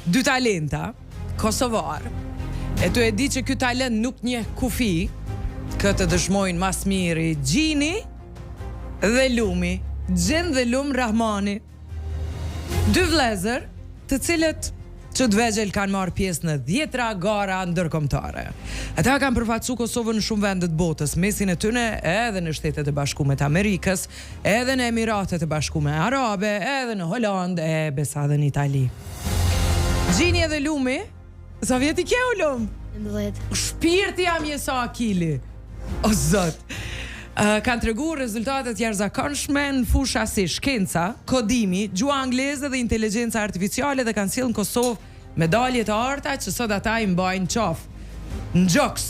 dy talenta kosovar. E tu e di që ky talent nuk njeh kufi, këtë dëshmojnë mas miri Gjini dhe Lumi, Gjen dhe Lum Rahmani. Dy vlezër, të cilët që të vegjel kanë marrë pjesë në 10 gara ndërkombëtare. Ata kanë përfaqësuar Kosovën në shumë vende të botës, mesin e tyre edhe në Shtetet e Bashkuara të Amerikës, edhe në Emiratet e Bashkuara Arabe, edhe në Holandë, e besa edhe në Itali. Gjini edhe Lumi, sa vjeti ke u Lum? 11. Shpirti jam jesa akili. O zot. Kanë treguar rezultatet jashtëzakonshme në fusha si shkenca, kodimi, gjuha angleze dhe inteligjenca artificiale dhe kanë sjellë në Kosovë medalje të arta që sot ata i mbajnë qafë në gjoks.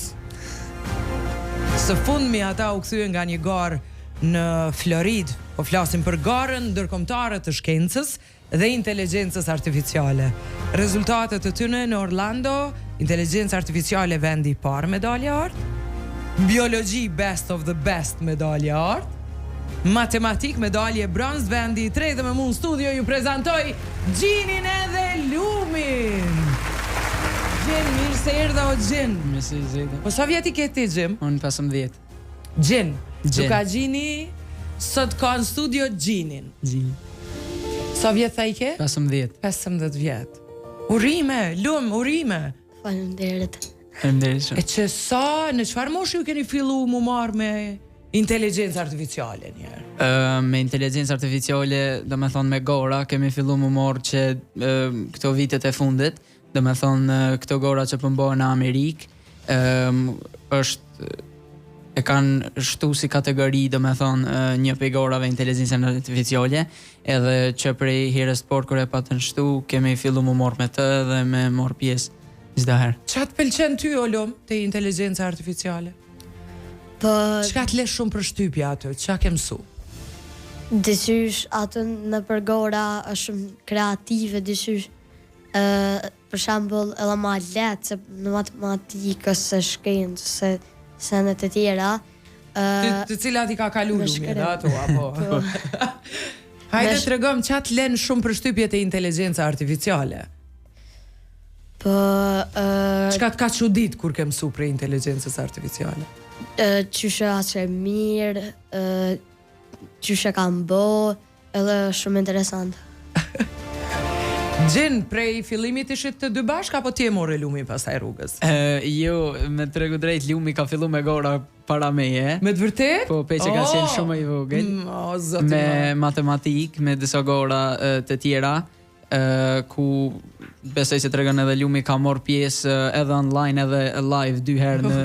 Së fundmi ata u kthyen nga një garë në Floridë, po flasim për garën ndërkombëtare të shkencës dhe inteligjencës artificiale. Rezultatet të tyre në Orlando, inteligjenca artificiale vendi i parë medalje artë, biologi best of the best medalje art, matematik medalje bronz vendi i tretë dhe me mu në studio ju prezantoj Gjinin edhe Lumin. Gjen, mirë se erdha o Gjen. Mirë se zgjidhe. Po sa vjeti ke ti Gjim? Unë 15. Gjen, që ka Gjini, sot ka në studio Gjinin. Gjini. Sa vjet tha i ke? 15. 15 vjet. Urime, Lum, urime. Faleminderit. E që sa, në çfarë moshi ju keni fillu mu marrë me inteligjencë artificiale njerë? Me inteligjencë artificiale, do me thonë me gora, kemi fillu mu marrë që këto vitet e fundit, do me thonë këto gora që përmbohen në Amerikë, është e kanë shtu si kategori, do me thonë një prej gorave inteligjencë artificiale, edhe që prej herës të parë kur e patën shtu, kemi fillu mu marrë me të dhe me marrë pjesë. Qa të pëlqen ty, o Lum, të inteligjenca artificiale? Po, Qka të le shumë për shtypja atë? Qa ke mësu? dysysh atë në përgora është shumë kreative, dysysh për shembull edhe ma letë se në matematikës se shkencë se senet e tjera. Të cilat i ka kalu Lumi edhe ato, apo? Hajde të regom qa të len shumë për shtypjet e inteligjenca artificiale? Po, Qka të ka çudit kur ke mësu për inteligjencës artificiale? qyshe atë e mirë, qyshe kam bo, edhe shumë interesant. Gjen, prej fillimit ishit të dy bashk, apo ti e more Lumi pastaj rrugës? Jo, me të regu drejt, Lumi ka fillu me gora para meje. Me të vërtet? Po, pe që ka qenë shumë i vogël. Me matematik, me disa gora të tjera, ku besoj se tregon edhe Lumi ka marrë pjesë edhe online edhe live 2 herë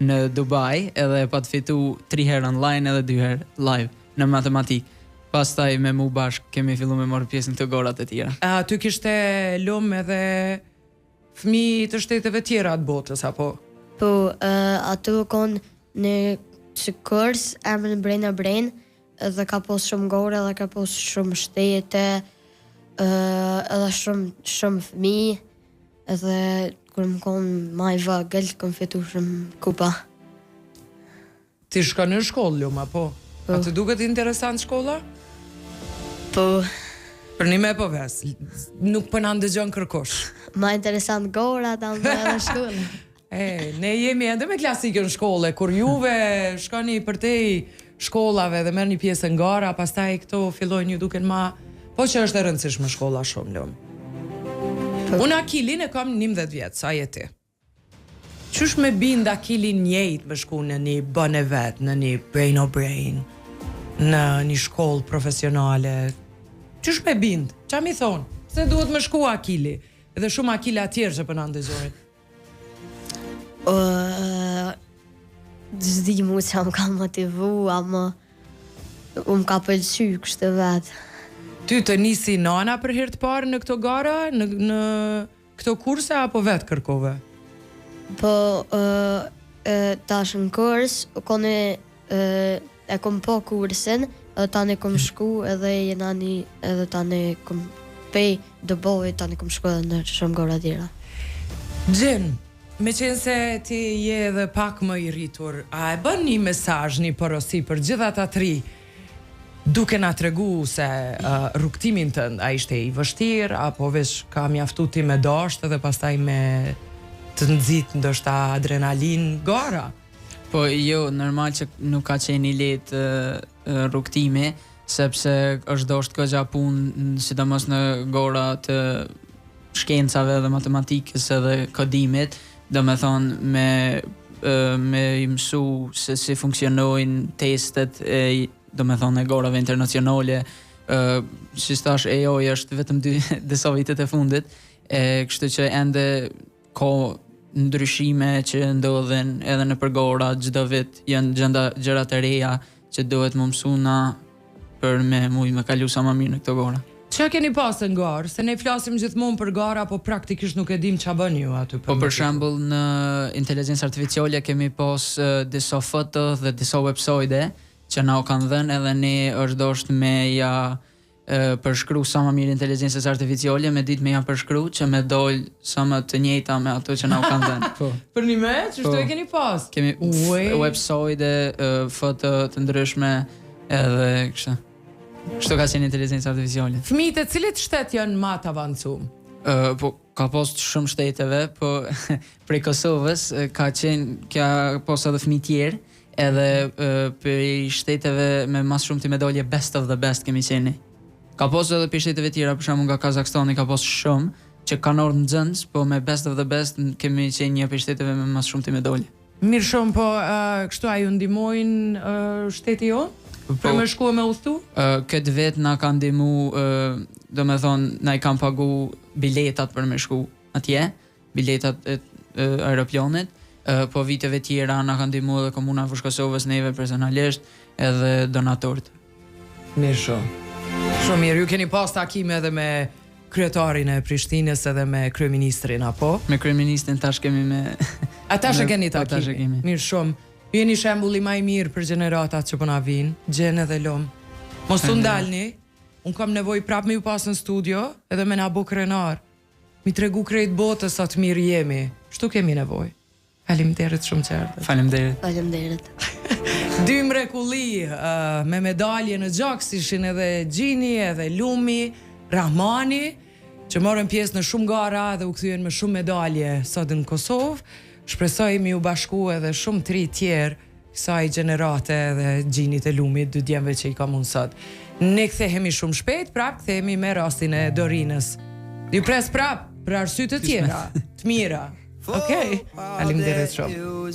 në Dubai, edhe pa të fitu 3 herë online edhe 2 herë live në matematik. Pastaj me mu bashk kemi fillu me marrë pjesë në të gorat e tjera. Ty kishte Lum edhe fëmijë të shteteve tjera të botës, apo? Po, ato konë në që kurs, emrin Brain, edhe ka pos shumë gore, edhe ka pos shumë shtete, edhe shumë fëmijë, edhe kur më konë ma i vogël, kom fitu shumë kupa. Ti shkon në shkollë, Lum, apo? A të duket interesant shkolla? Po, Për një me po ves, nuk për në ndëgjon kërkosh. ma interesant gora, ta më edhe shkollë. Ne jemi edhe me klasikën shkolle, kur juve shkoni përtej shkollave dhe merr një pjesë në gara, pastaj këto fillojnë ju duken ma, po që është e rëndësishme shkolla shumë, Lum. Unë Akilin e kam 11 vjetë, sa jeti. Qysh me bind Akilin njejt me shku në një bën e vetë, në një brain, në një shkollë profesionale? Qysh me bind? Qa mi thonë? Se duhet me shku Akili? Edhe shumë Akila tjerë që për në ndëgjojnë. Zdi mu që më ka motivu, ama më ka pëlqy kështë vetë. Ty të nisi nana për herë të parë në këto gara, në këto kurse, apo vetë kërkove? Po, tash në kurs, e kom po kursin, edhe tani kom shku, edhe tani kom pej dëboj, tani kom shku edhe në shumë gora tjera. Gjen, me qenë se ti je edhe pak më i rritur, a e bën një mesazh, një porosi për gjitha ata tri duke na tregu se rrugtimin tënd a ishte i vështirë apo veç ka mjaftu ti me dashtë dhe pastaj me të nxit ndoshta adrenalin gara? Po jo, normal që nuk ka qenë i lehtë rrugtimi, sepse është dosht goxha punë, sidomos në gora të shkencave dhe matematikës edhe kodimit, do me thonë me i mësu se si funksionojnë testet do me thonë e gorave internacionale, si stash AI është vetëm disa vitet e fundit, kështu që ende ka ndryshime që ndodhen edhe në përgora, çdo vit janë gjëra të reja që duhet më mësuna për me kalu sa më mirë në këto gora. Çfarë keni pasë në garë? Se ne flasim gjithmonë për gara, po praktikisht nuk e dim ç'a bën ju aty. Po për shembull në inteligjencë artificiale kemi pas disa foto dhe disa websajte që na u kanë dhënë edhe ne është dosht me ja përshkru sa më mirë inteligjencës artificiale, me ditë me ja përshkru që me dol sa më të njëjta me ato që na u kanë dhënë. Po. Për një me, ç'është e keni pas? Kemi websajte, foto të ndryshme edhe kështu. Kështu ka qenë inteligencë artificiale. Fëmijët e cilit shtet janë më të avancuar? Po ka pas shumë shteteve, po prej Kosovës ka pas edhe fëmijë tjerë, edhe për shteteve me mas shumë të medalje best of the best kemi qenë. Ka pas edhe për shteteve tjera, për shembull nga Kazakstani ka pas shumë që kanë orë në xhënës, po me best of the best kemi qenë një për shteteve me mas shumë të medalje. Mirë shumë, po kështu a ju ndihmojnë shteti jo? Për me shku e me udhëtu? Këtë vet na kanë ndihmu, do me thonë, na i kanë pagu biletat për me shku atje, biletat e aeroplanit, po viteve tjera na kanë ndihmu edhe Komuna e Fushë Kosovës, neve personalisht, edhe donatorët. Mirë shumë. Shumë mirë, ju keni pas takime edhe me kryetarin e Prishtinës edhe me kryeministrin, apo? Me kryeministrin tash kemi me... Tash e keni takime. Mirë shumë. Ju jeni shembulli më i mirë për gjeneratat që po na vinë, gjenë edhe lom. Mos u ndalni. Un kam nevojë prapë me ju pas në studio, edhe me na bë krenar. Mi tregu krejt botës sa të mirë jemi. Shtu kemi nevojë. Faleminderit shumë qartë. Faleminderit. Faleminderit. Dy mrekulli me medalje në gjak, si ishin edhe Gjini, edhe Lumi, Rahmani, që morën pjesë në shumë gara dhe u kthyen me shumë medalje sot në Kosovë. Shpresojmë ju bashku edhe shumë të ri tjerë kësaj gjenerate dhe Gjinit e Lumit, dy djemve që i kam unë sot. Ne kthehemi shumë shpejt, prap kthehemi me rastin e Dorinës. Ju pres prap për arsye të tjera, të mira. Okej, faleminderit shumë.